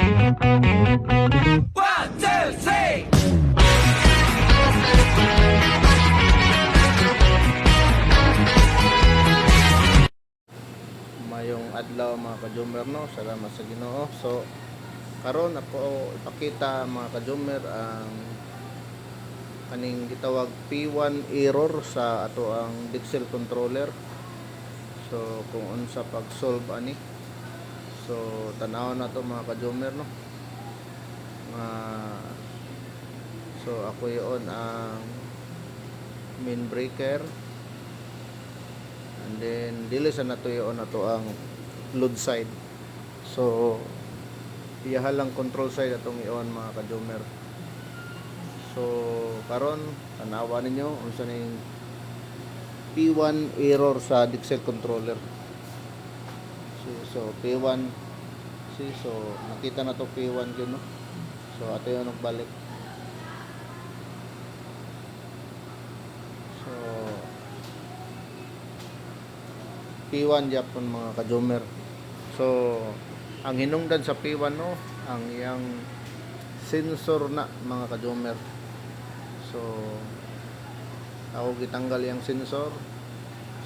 One, two, three. Mayong adlaw mga kajumer, no, salamat sa Ginoo. So karon ako ipakita mga kajumer ang kaning gitawag P1 error sa ato ang Dixel controller. So kung unsa pag-solve ani, so tanaw na to mga kajumer, no. So ako yon ang main breaker, and then dili sa nato yon ato ang load side. So iyaha lang control side atong iyon mga kajumer. So karon tanawa ninyo unsa ning P1 error sa Dixel controller. So P1, so nakita na to P1 gyud, no. So ato yon balik. So P1 Japon mga kajumer. So ang hinungdan sa P1, no, ang iyang sensor na mga kajumer. So ako gitanggal yung sensor.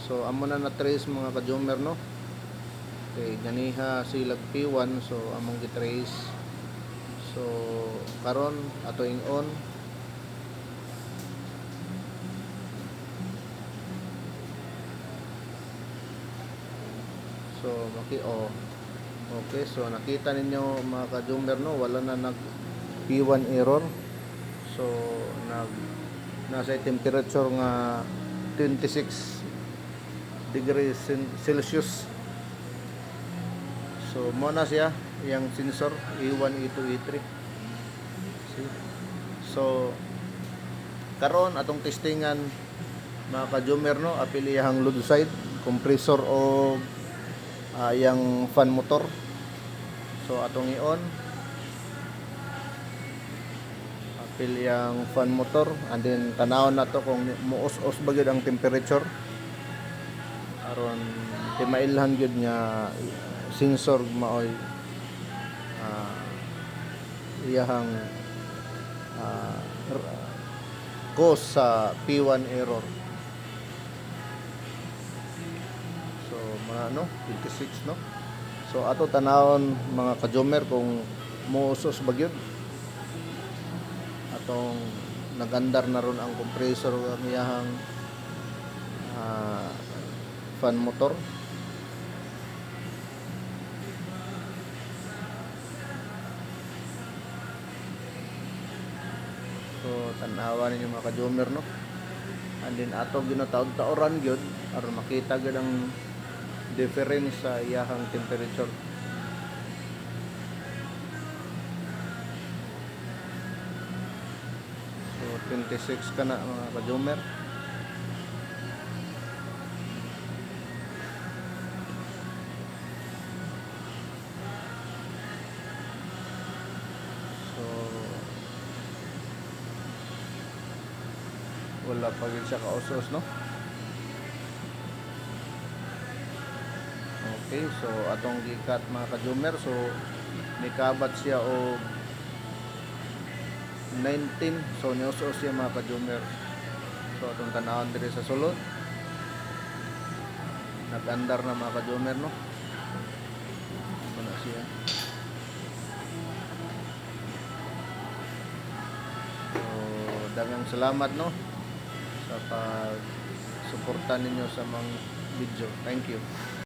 So amo na na-trace mga kajumer, no. Okay, ganiha silag P1, so among gitrace. So karon ato ing on. So okay, so nakita ninyo mga kajumer, no, wala na nag P1 error. So nasa temperature nga 26 degrees Celsius. So mo na siya yang sensor E1, E2, E3. See? So karon atong testingan mga kajumer, no, apiliyahang load side, compressor o yang fan motor. So atong i-on apil yang fan motor, and then tanawon na to kung muos-os ba gyud ang temperature aron timailhan gyud nga sensor maoy iyahang cause sa P1 error. So mga 26, no. So ato tanawon mga kajumer kung muusos ba gyud atong nagandar na ron ang compressor ang iyahang fan motor. So tanawa ninyo mga kajumer, no, and then ato ginataod-taoran gyud aron makita gyud ang difference sa iyahang temperature. So 26 ka na mga kajumer. So wala pa gyud siya kausos, no. Okay, so atong gikat mga kajumer, so nikabat siya o 19. So niusos siya mga kajumer. So atong tanawon diri sa sulod, nag-andar na mga kajumer, no. Ito na siya. So daghang salamat, no, sa pag suporta ninyo sa mga video. Thank you.